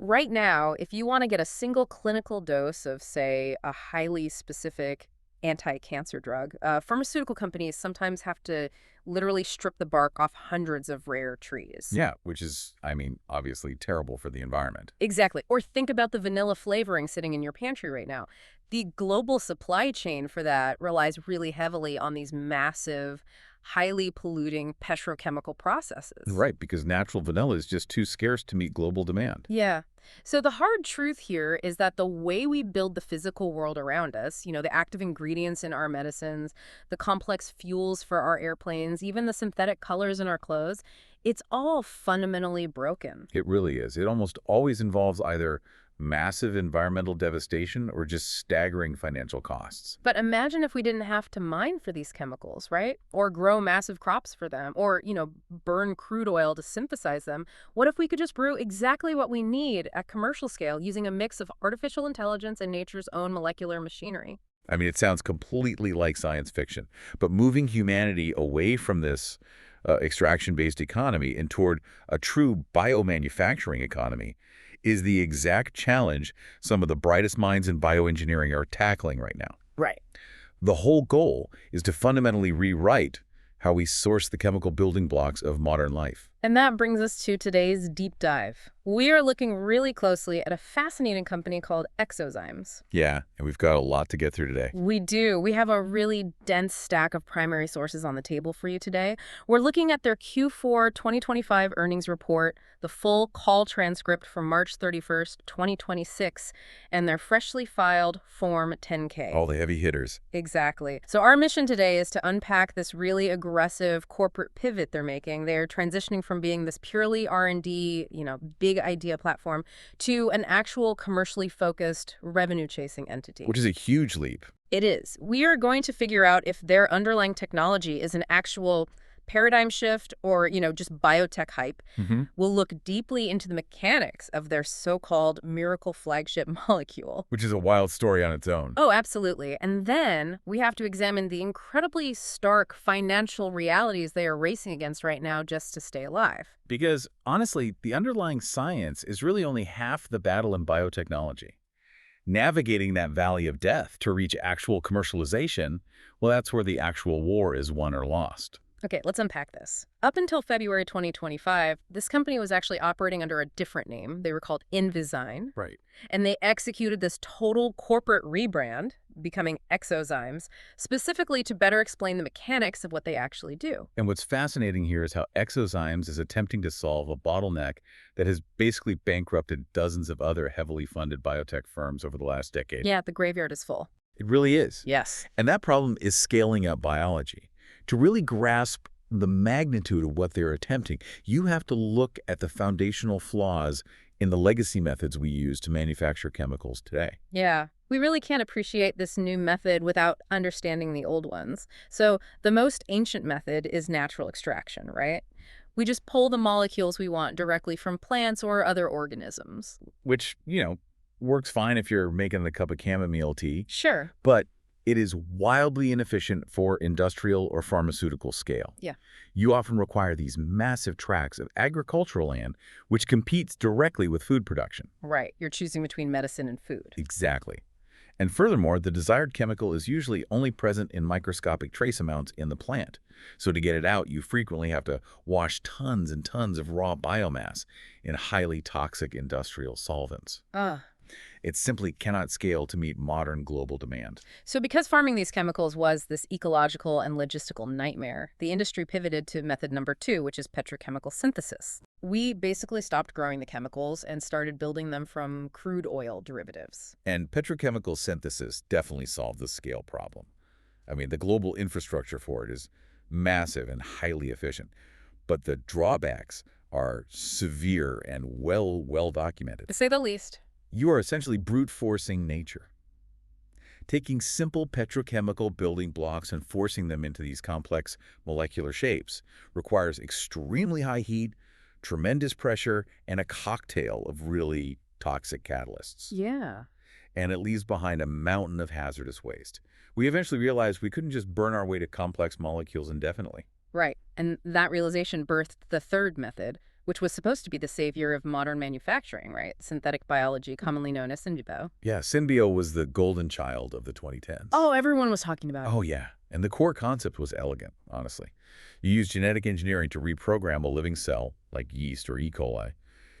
Right now, if you want to get a single clinical dose of, say, a highly specific anti-cancer drug, pharmaceutical companies sometimes have to literally strip the bark off hundreds of rare trees. Yeah, which is, I mean, obviously terrible for the environment. Exactly. Or think about the vanilla flavoring sitting in your pantry right now. The global supply chain for that relies really heavily on these massive, highly polluting petrochemical processes. Right, because natural vanilla is just too scarce to meet global demand. Yeah. So the hard truth here is that the way we build the physical world around us, the active ingredients in our medicines, the complex fuels for our airplanes, even the synthetic colors in our clothes, it's all fundamentally broken. It really is. It almost always involves either massive environmental devastation or just staggering financial costs. But imagine if we didn't have to mine for these chemicals, right? Or grow massive crops for them, or, burn crude oil to synthesize them. What if we could just brew exactly what we need at commercial scale using a mix of artificial intelligence and nature's own molecular machinery? I mean, it sounds completely like science fiction, but moving humanity away from this extraction-based economy and toward a true biomanufacturing economy is the exact challenge some of the brightest minds in bioengineering are tackling right now. Right. The whole goal is to fundamentally rewrite how we source the chemical building blocks of modern life. And that brings us to today's deep dive. We are looking really closely at a fascinating company called eXoZymes. Yeah, and we've got a lot to get through today. We do. We have a really dense stack of primary sources on the table for you today. We're looking at their Q4 2025 earnings report, the full call transcript from March 31st, 2026, and their freshly filed Form 10-K. All the heavy hitters. Exactly. So our mission today is to unpack this really aggressive corporate pivot they're making. They're transitioning from being this purely R&D, big idea platform to an actual commercially focused revenue-chasing entity. Which is a huge leap. It is. We are going to figure out if their underlying technology is an actual paradigm shift or, just biotech hype. We'll look deeply into the mechanics of their so-called miracle flagship molecule. Which is a wild story on its own. Oh, absolutely. And then we have to examine the incredibly stark financial realities they are racing against right now just to stay alive. Because, honestly, the underlying science is really only half the battle in biotechnology. Navigating that valley of death to reach actual commercialization, well, that's where the actual war is won or lost. Okay, let's unpack this. Up until February 2025, this company was actually operating under a different name. They were called eXoZymes, Right. and they executed this total corporate rebrand, becoming eXoZymes, specifically to better explain the mechanics of what they actually do. And what's fascinating here is how eXoZymes is attempting to solve a bottleneck that has basically bankrupted dozens of other heavily funded biotech firms over the last decade. Yeah, the graveyard is full. It really is. Yes. And that problem is scaling up biology. To really grasp the magnitude of what they're attempting, you have to look at the foundational flaws in the legacy methods we use to manufacture chemicals today. Yeah, we really can't appreciate this new method without understanding the old ones. So the most ancient method is natural extraction, right? We just pull the molecules we want directly from plants or other organisms. Which, works fine if you're making a cup of chamomile tea, Sure. but it is wildly inefficient for industrial or pharmaceutical scale. Yeah. You often require these massive tracts of agricultural land, which competes directly with food production. Right. You're choosing between medicine and food. Exactly. And furthermore, the desired chemical is usually only present in microscopic trace amounts in the plant. So to get it out, you frequently have to wash tons and tons of raw biomass in highly toxic industrial solvents. Ah. It simply cannot scale to meet modern global demand. So because farming these chemicals was this ecological and logistical nightmare, the industry pivoted to method number 2, which is petrochemical synthesis. We basically stopped growing the chemicals and started building them from crude oil derivatives. And petrochemical synthesis definitely solved the scale problem. I mean, the global infrastructure for it is massive and highly efficient. But the drawbacks are severe and well documented. To say the least. You are essentially brute forcing nature. Taking simple petrochemical building blocks and forcing them into these complex molecular shapes requires extremely high heat, tremendous pressure, and a cocktail of really toxic catalysts. Yeah. And it leaves behind a mountain of hazardous waste. We eventually realized we couldn't just burn our way to complex molecules indefinitely. Right. And that realization birthed the third method, which was supposed to be the savior of modern manufacturing, right? Synthetic biology, commonly known as Synbio. Yeah, Synbio was the golden child of the 2010s. Oh, everyone was talking about it. Oh, yeah. And the core concept was elegant, honestly. You use genetic engineering to reprogram a living cell, like yeast or E. coli,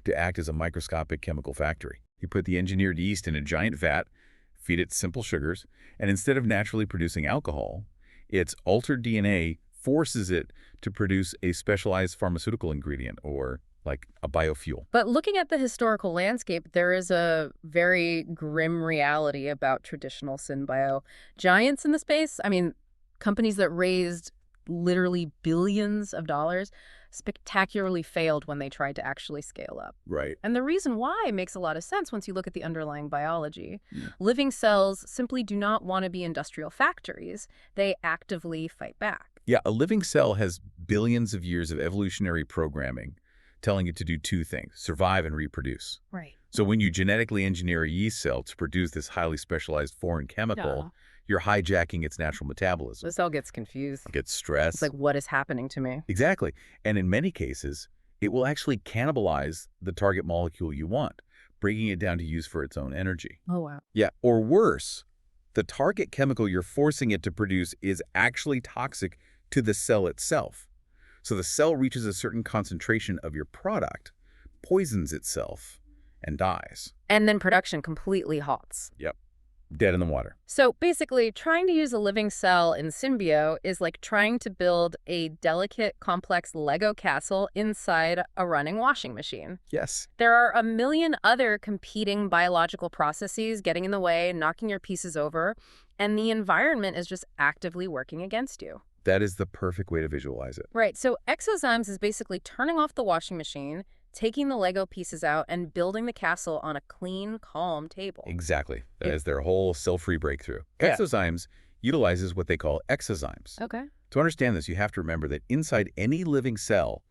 to act as a microscopic chemical factory. You put the engineered yeast in a giant vat, feed it simple sugars, and instead of naturally producing alcohol, its altered DNA forces it to produce a specialized pharmaceutical ingredient, or like a biofuel. But looking at the historical landscape, there is a very grim reality about traditional synbio giants in the space. I mean, companies that raised literally billions of dollars spectacularly failed when they tried to actually scale up. Right. And the reason why makes a lot of sense once you look at the underlying biology. Living cells simply do not want to be industrial factories. They actively fight back. Yeah, a living cell has billions of years of evolutionary programming telling it to do two things: survive and reproduce. Right. So when you genetically engineer a yeast cell to produce this highly specialized foreign chemical, you're hijacking its natural metabolism. The cell gets confused. It gets stressed. It's like, what is happening to me? Exactly. And in many cases, it will actually cannibalize the target molecule you want, breaking it down to use for its own energy. Oh, wow. Yeah, or worse, the target chemical you're forcing it to produce is actually toxic to the cell itself. So the cell reaches a certain concentration of your product, poisons itself, and dies. And then production completely halts. Yep. Dead in the water. So basically, trying to use a living cell in Synbio is like trying to build a delicate, complex Lego castle inside a running washing machine. Yes. There are a million other competing biological processes getting in the way, knocking your pieces over, and the environment is just actively working against you. That is the perfect way to visualize it. Right. So eXoZymes is basically turning off the washing machine, taking the Lego pieces out, and building the castle on a clean, calm table. Exactly. That is their whole cell-free breakthrough. Yeah. eXoZymes utilizes what they call eXoZymes. Okay. To understand this, you have to remember that inside any living cell,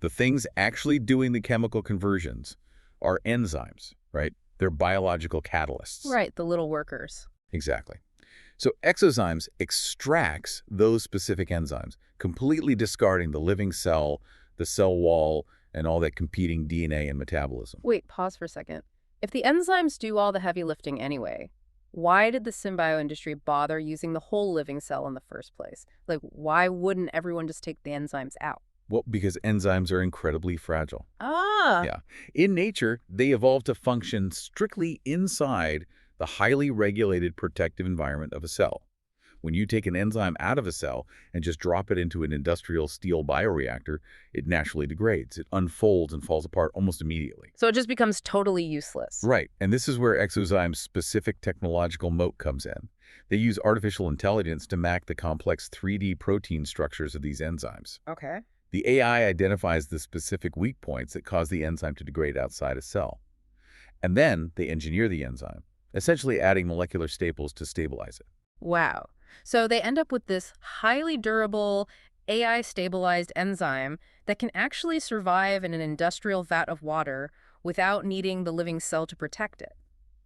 the things actually doing the chemical conversions are enzymes, right? They're biological catalysts. Right, the little workers. Exactly. So eXoZymes extracts those specific enzymes, completely discarding the living cell, the cell wall, and all that competing DNA and metabolism. Wait, pause for a second. If the enzymes do all the heavy lifting anyway, why did the synbio industry bother using the whole living cell in the first place? Like, why wouldn't everyone just take the enzymes out? Well, because enzymes are incredibly fragile. Ah. Yeah. In nature, they evolved to function strictly inside the highly regulated protective environment of a cell. When you take an enzyme out of a cell and just drop it into an industrial steel bioreactor, it naturally degrades. It unfolds and falls apart almost immediately. So it just becomes totally useless. Right. And this is where eXoZymes' specific technological moat comes in. They use artificial intelligence to map the complex 3D protein structures of these enzymes. Okay. The AI identifies the specific weak points that cause the enzyme to degrade outside a cell. And then they engineer the enzyme, essentially adding molecular staples to stabilize it. Wow. So they end up with this highly durable, AI-stabilized enzyme that can actually survive in an industrial vat of water without needing the living cell to protect it.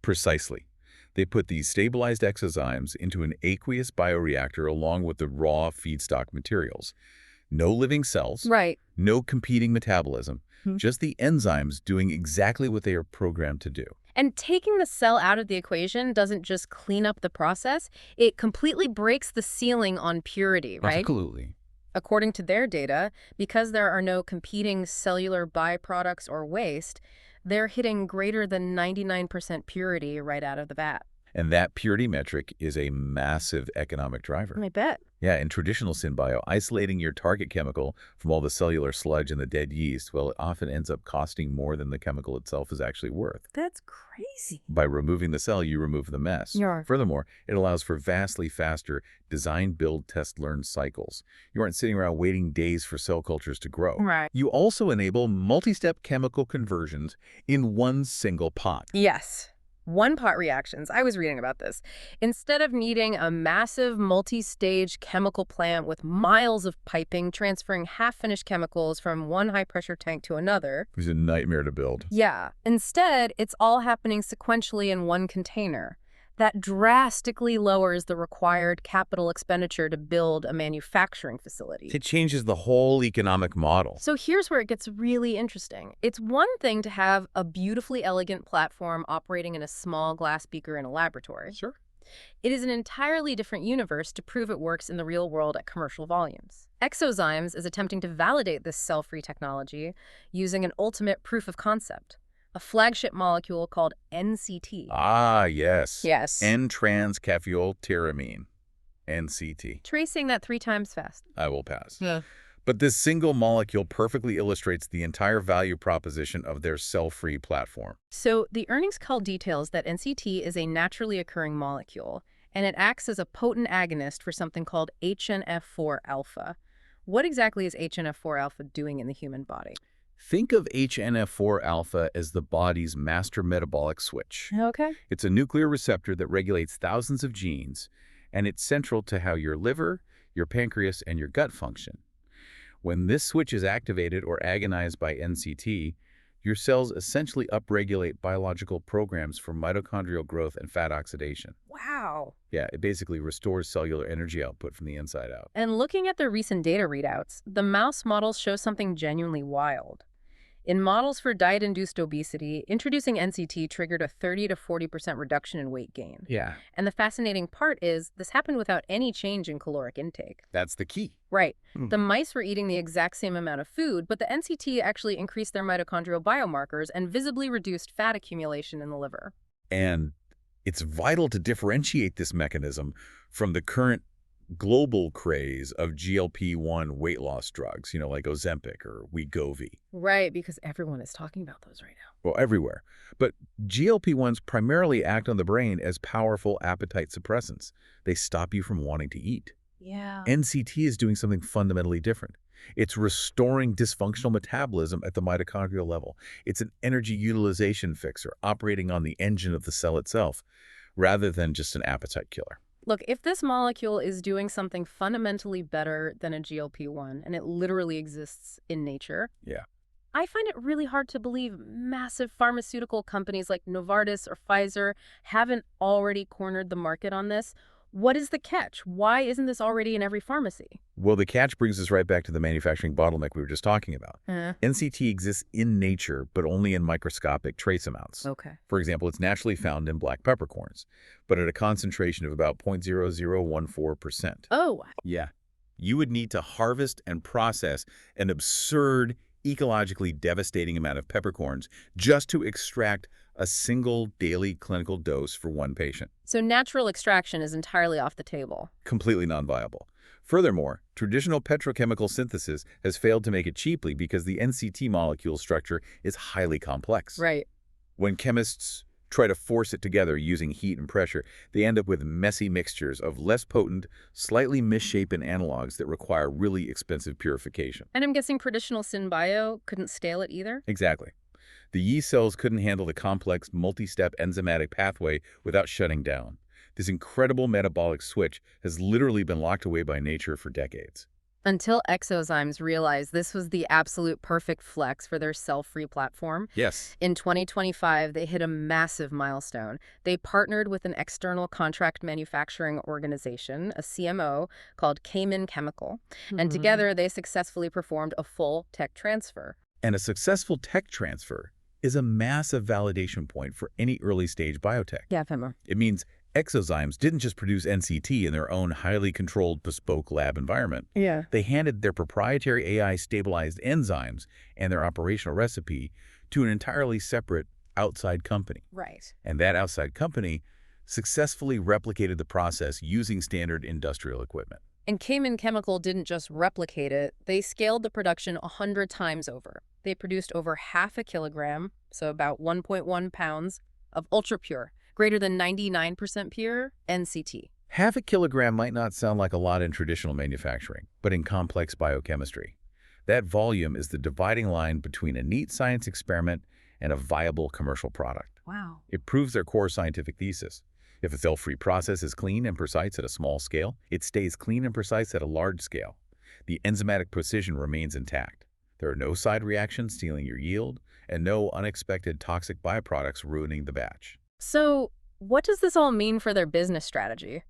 Precisely. They put these stabilized eXoZymes into an aqueous bioreactor along with the raw feedstock materials. No living cells, Right. no competing metabolism, just the enzymes doing exactly what they are programmed to do. And taking the cell out of the equation doesn't just clean up the process, it completely breaks the ceiling on purity, right? Absolutely. According to their data, because there are no competing cellular byproducts or waste, they're hitting greater than 99% purity right out of the vat. And that purity metric is a massive economic driver. I bet. Yeah, in traditional synbio, isolating your target chemical from all the cellular sludge and the dead yeast, well, it often ends up costing more than the chemical itself is actually worth. That's crazy. By removing the cell, you remove the mess. Yeah. Furthermore, it allows for vastly faster design, build, test, learn cycles. You aren't sitting around waiting days for cell cultures to grow. Right. You also enable multi-step chemical conversions in one single pot. Yes. One-pot reactions. I was reading about this. Instead of needing a massive multi-stage chemical plant with miles of piping transferring half-finished chemicals from one high-pressure tank to another. It was a nightmare to build. Yeah. Instead, it's all happening sequentially in one container. That drastically lowers the required capital expenditure to build a manufacturing facility. It changes the whole economic model. So here's where it gets really interesting. It's one thing to have a beautifully elegant platform operating in a small glass beaker in a laboratory. Sure. It is an entirely different universe to prove it works in the real world at commercial volumes. eXoZymes is attempting to validate this cell-free technology using an ultimate proof of concept, a flagship molecule called NCT. Ah, yes. Yes. N-trans-caffeoyltyramine, NCT. Tracing that 3 times fast. I will pass. Yeah. But this single molecule perfectly illustrates the entire value proposition of their cell-free platform. So the earnings call details that NCT is a naturally occurring molecule, and it acts as a potent agonist for something called HNF4 alpha. What exactly is HNF4 alpha doing in the human body? Think of HNF4 alpha as the body's master metabolic switch. Okay. It's a nuclear receptor that regulates thousands of genes, and it's central to how your liver, your pancreas, and your gut function. When this switch is activated or agonized by NCT, your cells essentially upregulate biological programs for mitochondrial growth and fat oxidation. Wow. Yeah, it basically restores cellular energy output from the inside out. And looking at the recent data readouts, the mouse models show something genuinely wild. In models for diet-induced obesity, introducing NCT triggered a 30 to 40% reduction in weight gain. Yeah. And the fascinating part is this happened without any change in caloric intake. That's the key. Right. Hmm. The mice were eating the exact same amount of food, but the NCT actually increased their mitochondrial biomarkers and visibly reduced fat accumulation in the liver. And it's vital to differentiate this mechanism from the current global craze of GLP-1 weight loss drugs, like Ozempic or Wegovy. Right, because everyone is talking about those right now. Well, everywhere. But GLP-1s primarily act on the brain as powerful appetite suppressants. They stop you from wanting to eat. Yeah. NCT is doing something fundamentally different. It's restoring dysfunctional metabolism at the mitochondrial level. It's an energy utilization fixer operating on the engine of the cell itself, rather than just an appetite killer. Look, if this molecule is doing something fundamentally better than a GLP-1, and it literally exists in nature, Yeah. I find it really hard to believe massive pharmaceutical companies like Novartis or Pfizer haven't already cornered the market on this. What is the catch? Why isn't this already in every pharmacy? Well, the catch brings us right back to the manufacturing bottleneck we were just talking about. NCT exists in nature, but only in microscopic trace amounts. Okay. For example, it's naturally found in black peppercorns, but at a concentration of about 0.0014%. Oh, wow. Yeah. You would need to harvest and process an absurd, ecologically devastating amount of peppercorns just to extract a single daily clinical dose for one patient. So natural extraction is entirely off the table. Completely non-viable. Furthermore, traditional petrochemical synthesis has failed to make it cheaply because the NCT molecule structure is highly complex. Right. When chemists try to force it together using heat and pressure, they end up with messy mixtures of less potent, slightly misshapen analogs that require really expensive purification. And I'm guessing traditional synbio couldn't scale it either? Exactly. The yeast cells couldn't handle the complex, multi-step enzymatic pathway without shutting down. This incredible metabolic switch has literally been locked away by nature for decades. Until eXoZymes realized this was the absolute perfect flex for their cell-free platform. Yes. In 2025, they hit a massive milestone. They partnered with an external contract manufacturing organization, a CMO, called Cayman Chemical, and together they successfully performed a full tech transfer. And a successful tech transfer is a massive validation point for any early-stage biotech. Yeah, Femma. It means eXoZymes didn't just produce NCT in their own highly controlled bespoke lab environment. Yeah. They handed their proprietary AI-stabilized enzymes and their operational recipe to an entirely separate outside company. Right. And that outside company successfully replicated the process using standard industrial equipment. And Cayman Chemical didn't just replicate it, they scaled the production 100 times over. They produced over 0.5 kilogram, so about 1.1 pounds, of ultra-pure, greater than 99% pure NCT. 0.5 kilogram might not sound like a lot in traditional manufacturing, but in complex biochemistry, that volume is the dividing line between a neat science experiment and a viable commercial product. Wow. It proves their core scientific thesis. If a cell-free process is clean and precise at a small scale, it stays clean and precise at a large scale. The enzymatic precision remains intact. There are no side reactions stealing your yield, and no unexpected toxic byproducts ruining the batch. So, What does this all mean for their business strategy?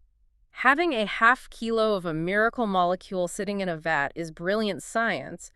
Having a half kilo of a miracle molecule sitting in a vat is brilliant science,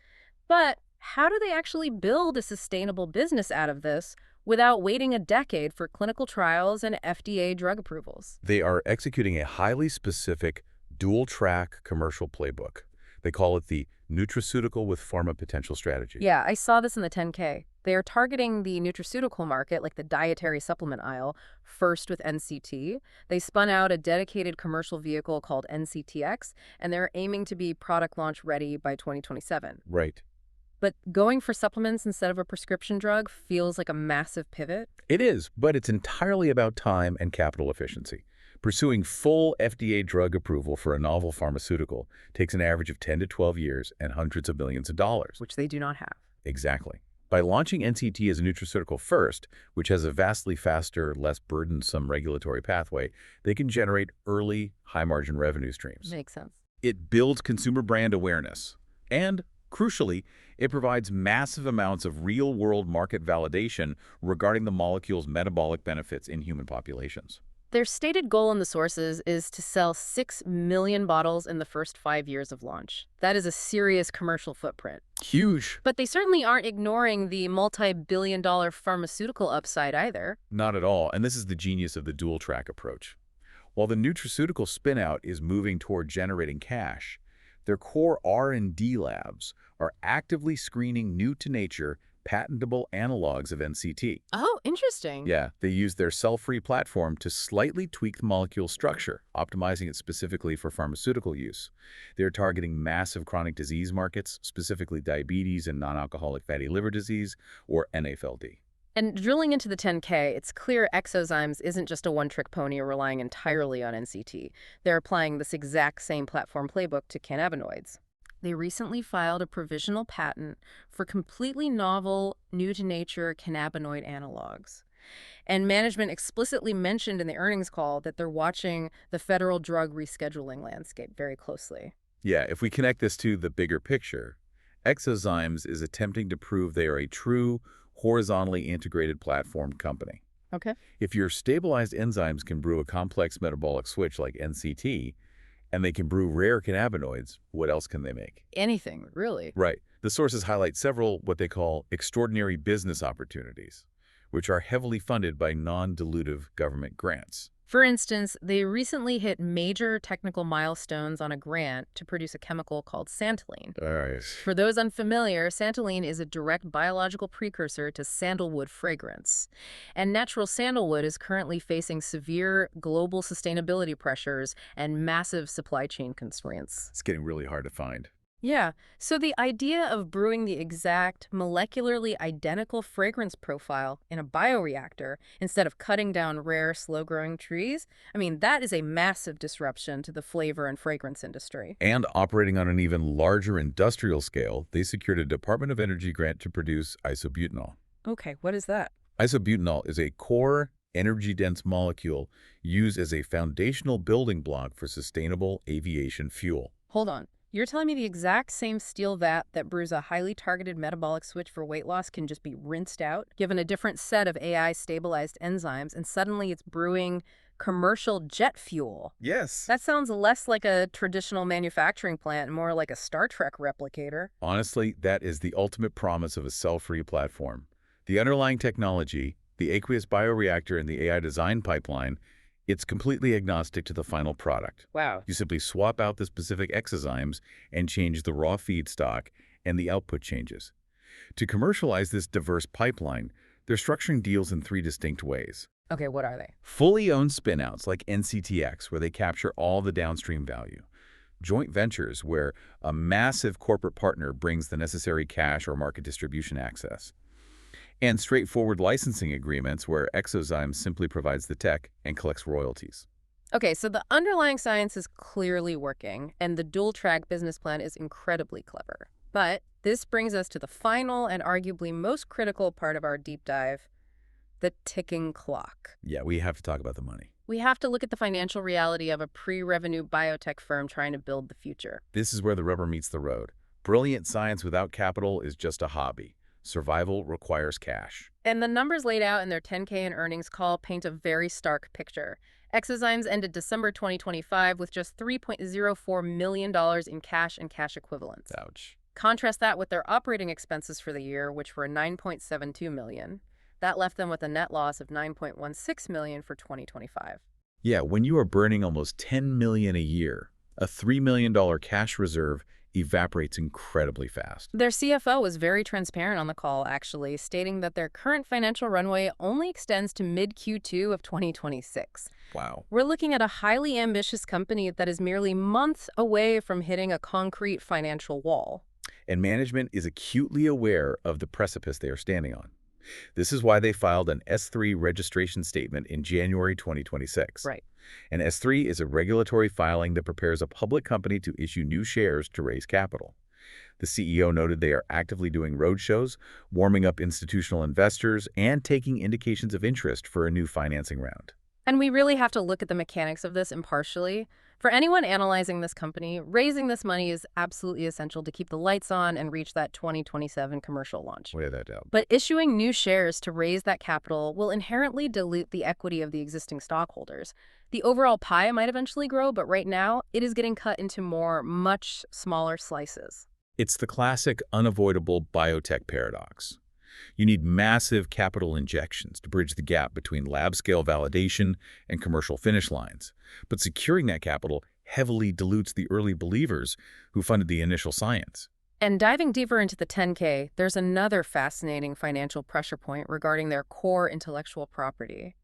but how do they actually build a sustainable business out of this without waiting a decade for clinical trials and FDA drug approvals? They are executing a highly specific dual-track commercial playbook. They call it the nutraceutical with pharma potential strategy. Yeah, I saw this in the 10K. They are targeting the nutraceutical market, like the dietary supplement aisle, first with NCT. They spun out a dedicated commercial vehicle called NCTX, and they're aiming to be product launch ready by 2027. Right. But going for supplements instead of a prescription drug feels like a massive pivot. It is, but it's entirely about time and capital efficiency. Pursuing full FDA drug approval for a novel pharmaceutical takes an average of 10 to 12 years and hundreds of millions of dollars. Which they do not have. Exactly. By launching NCT as a nutraceutical first, which has a vastly faster, less burdensome regulatory pathway, they can generate early, high-margin revenue streams. Makes sense. It builds consumer brand awareness. And, crucially, it provides massive amounts of real-world market validation regarding the molecule's metabolic benefits in human populations. Their stated goal in the sources is to sell 6 million bottles in the first 5 years of launch. That is a serious commercial footprint. Huge. But they certainly aren't ignoring the multi-billion-dollar pharmaceutical upside either. Not at all, and this is the genius of the dual-track approach. While the nutraceutical spin-out is moving toward generating cash, their core R&D labs are actively screening new-to-nature, patentable analogs of NCT. Oh, interesting. Yeah, they use their cell-free platform to slightly tweak the molecule structure, optimizing it specifically for pharmaceutical use. They're targeting massive chronic disease markets, specifically diabetes and non-alcoholic fatty liver disease, or NAFLD. And drilling into the 10K, it's clear eXoZymes isn't just a one-trick pony relying entirely on NCT. They're applying this exact same platform playbook to cannabinoids. They recently filed a provisional patent for completely novel, new-to-nature cannabinoid analogs. And management explicitly mentioned in the earnings call that they're watching the federal drug rescheduling landscape very closely. Yeah, if we connect this to the bigger picture, eXoZymes is attempting to prove they are a true, horizontally integrated platform company. Okay. If your stabilized enzymes can brew a complex metabolic switch like NCT, and they can brew rare cannabinoids, what else can they make? Anything, really. Right. The sources highlight several what they call extraordinary business opportunities, which are heavily funded by non-dilutive government grants. For instance, they recently hit major technical milestones on a grant to produce a chemical called santalene. All right. For those unfamiliar, santalene is a direct biological precursor to sandalwood fragrance. And natural sandalwood is currently facing severe global sustainability pressures and massive supply chain constraints. It's getting really hard to find. Yeah, so the idea of brewing the exact molecularly identical fragrance profile in a bioreactor instead of cutting down rare, slow-growing trees, I mean, that is a massive disruption to the flavor and fragrance industry. And operating on an even larger industrial scale, they secured a Department of Energy grant to produce isobutanol. Okay, what is that? Isobutanol is a core, energy-dense molecule used as a foundational building block for sustainable aviation fuel. Hold on. You're telling me the exact same steel vat that brews a highly targeted metabolic switch for weight loss can just be rinsed out, given a different set of AI-stabilized enzymes, and suddenly it's brewing commercial jet fuel? Yes. That sounds less like a traditional manufacturing plant and more like a Star Trek replicator. Honestly, that is the ultimate promise of a cell-free platform. The underlying technology, the aqueous bioreactor and the AI design pipeline, it's completely agnostic to the final product. Wow. You simply swap out the specific eXoZymes and change the raw feedstock, and the output changes. To commercialize this diverse pipeline, they're structuring deals in 3 distinct ways. Okay, what are they? Fully owned spinouts like NCTX, where they capture all the downstream value. Joint ventures, where a massive corporate partner brings the necessary cash or market distribution access. And straightforward licensing agreements where eXoZymes simply provides the tech and collects royalties. Okay, so the underlying science is clearly working, and the dual-track business plan is incredibly clever. But this brings us to the final and arguably most critical part of our deep dive, the ticking clock. Yeah, we have to talk about the money. We have to look at the financial reality of a pre-revenue biotech firm trying to build the future. This is where the rubber meets the road. Brilliant science without capital is just a hobby. Survival requires cash. And the numbers laid out in their 10K and earnings call paint a very stark picture. eXoZymes ended December 2025 with just $3.04 million in cash and cash equivalents. Ouch. Contrast that with their operating expenses for the year, which were $9.72 million. That left them with a net loss of $9.16 million for 2025. Yeah, when you are burning almost $10 million a year, a $3 million cash reserve evaporates incredibly fast. Their CFO was very transparent on the call, actually, stating that their current financial runway only extends to mid-Q2 of 2026. Wow. We're looking at a highly ambitious company that is merely months away from hitting a concrete financial wall. And management is acutely aware of the precipice they are standing on. This is why they filed an S-3 registration statement in January 2026. Right. An S-3 is a regulatory filing that prepares a public company to issue new shares to raise capital. The CEO noted they are actively doing roadshows, warming up institutional investors, and taking indications of interest for a new financing round. And we really have to look at the mechanics of this impartially. For anyone analyzing this company, raising this money is absolutely essential to keep the lights on and reach that 2027 commercial launch. Without that doubt. But issuing new shares to raise that capital will inherently dilute the equity of the existing stockholders. The overall pie might eventually grow, but right now, it is getting cut into much smaller slices. It's the classic unavoidable biotech paradox. You need massive capital injections to bridge the gap between lab-scale validation and commercial finish lines. But securing that capital heavily dilutes the early believers who funded the initial science. And diving deeper into the 10K, there's another fascinating financial pressure point regarding their core intellectual property.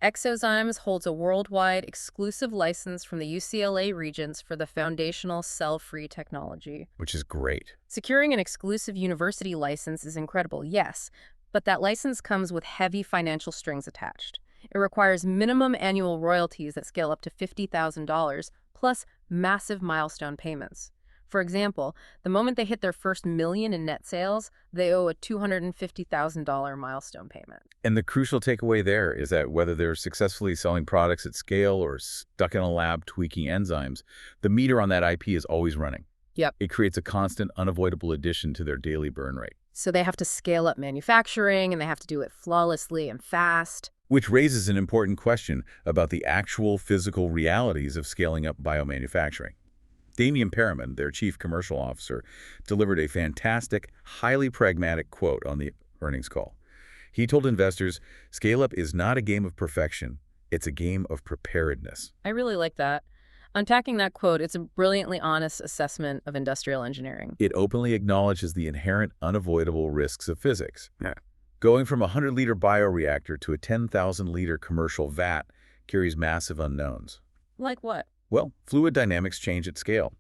eXoZymes holds a worldwide exclusive license from the UCLA Regents for the foundational cell-free technology. Which is great. Securing an exclusive university license is incredible, yes, but that license comes with heavy financial strings attached. It requires minimum annual royalties that scale up to $50,000, plus massive milestone payments. For example, the moment they hit their first million in net sales, they owe a $250,000 milestone payment. And the crucial takeaway there is that whether they're successfully selling products at scale or stuck in a lab tweaking enzymes, the meter on that IP is always running. Yep. It creates a constant, unavoidable addition to their daily burn rate. So they have to scale up manufacturing, and they have to do it flawlessly and fast. Which raises an important question about the actual physical realities of scaling up biomanufacturing. Damian Perriman, their chief commercial officer, delivered a fantastic, highly pragmatic quote on the earnings call. He told investors, scale-up is not a game of perfection, it's a game of preparedness. I really like that. Unpacking that quote, it's a brilliantly honest assessment of industrial engineering. It openly acknowledges the inherent unavoidable risks of physics. Yeah. Going from a 100-liter bioreactor to a 10,000-liter commercial vat carries massive unknowns. Like what? Well, fluid dynamics change at scale.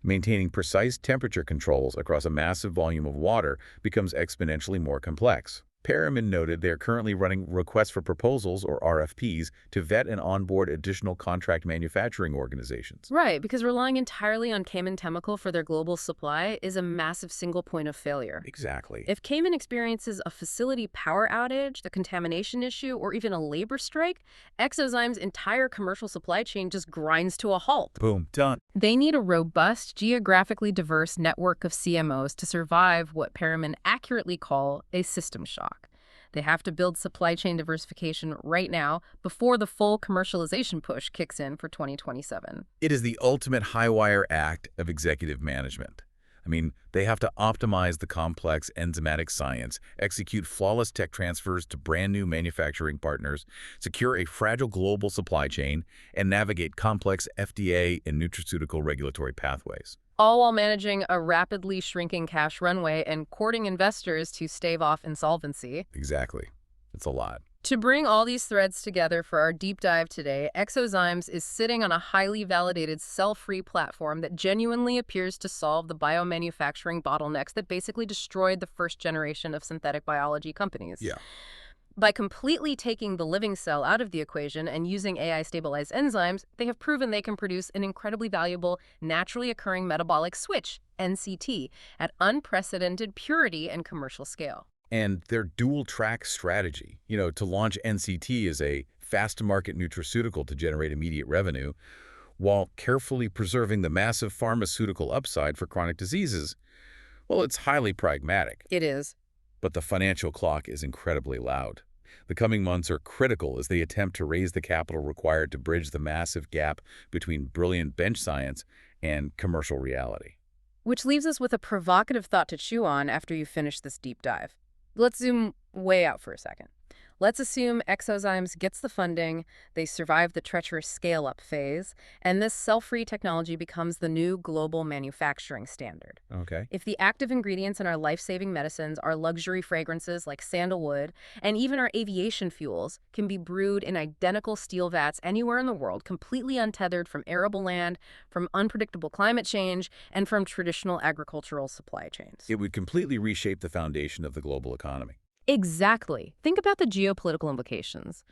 Maintaining precise temperature controls across a massive volume of water becomes exponentially more complex. Perriman noted they are currently running requests for proposals, or RFPs, to vet and onboard additional contract manufacturing organizations. Right, because relying entirely on Cayman Chemical for their global supply is a massive single point of failure. Exactly. If Cayman experiences a facility power outage, the contamination issue, or even a labor strike, eXoZymes' entire commercial supply chain just grinds to a halt. Boom, done. They need a robust, geographically diverse network of CMOs to survive what Perriman accurately call a system shock. They have to build supply chain diversification right now before the full commercialization push kicks in for 2027. It is the ultimate high-wire act of executive management. I mean, they have to optimize the complex enzymatic science, execute flawless tech transfers to brand new manufacturing partners, secure a fragile global supply chain, and navigate complex FDA and nutraceutical regulatory pathways. All while managing a rapidly shrinking cash runway and courting investors to stave off insolvency. Exactly. It's a lot. To bring all these threads together for our deep dive today, eXoZymes is sitting on a highly validated cell-free platform that genuinely appears to solve the biomanufacturing bottlenecks that basically destroyed the first generation of synthetic biology companies. Yeah. By completely taking the living cell out of the equation and using AI-stabilized enzymes, they have proven they can produce an incredibly valuable, naturally occurring metabolic switch, NCT, at unprecedented purity and commercial scale. And their dual-track strategy, to launch NCT as a fast-to-market nutraceutical to generate immediate revenue, while carefully preserving the massive pharmaceutical upside for chronic diseases, well, it's highly pragmatic. It is. But the financial clock is incredibly loud. The coming months are critical as they attempt to raise the capital required to bridge the massive gap between brilliant bench science and commercial reality. Which leaves us with a provocative thought to chew on after you finish this deep dive. Let's zoom way out for a second. Let's assume eXoZymes gets the funding, they survive the treacherous scale-up phase, and this cell-free technology becomes the new global manufacturing standard. Okay. If the active ingredients in our life-saving medicines, our luxury fragrances like sandalwood, and even our aviation fuels can be brewed in identical steel vats anywhere in the world, completely untethered from arable land, from unpredictable climate change, and from traditional agricultural supply chains. It would completely reshape the foundation of the global economy. Exactly. Think about the geopolitical implications.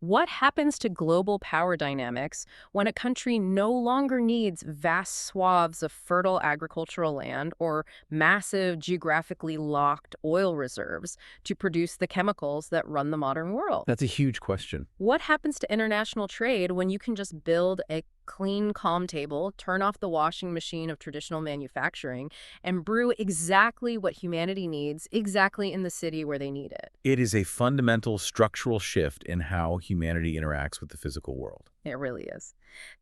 What happens to global power dynamics when a country no longer needs vast swaths of fertile agricultural land or massive geographically locked oil reserves to produce the chemicals that run the modern world? That's a huge question. What happens to international trade when you can just build a clean, calm table, turn off the washing machine of traditional manufacturing, and brew exactly what humanity needs, exactly in the city where they need it? It is a fundamental structural shift in how humanity interacts with the physical world. It really is.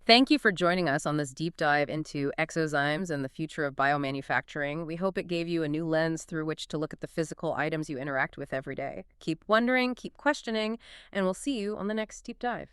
Thank you for joining us on this deep dive into eXoZymes and the future of biomanufacturing. We hope it gave you a new lens through which to look at the physical items you interact with every day. Keep wondering, keep questioning, and we'll see you on the next deep dive.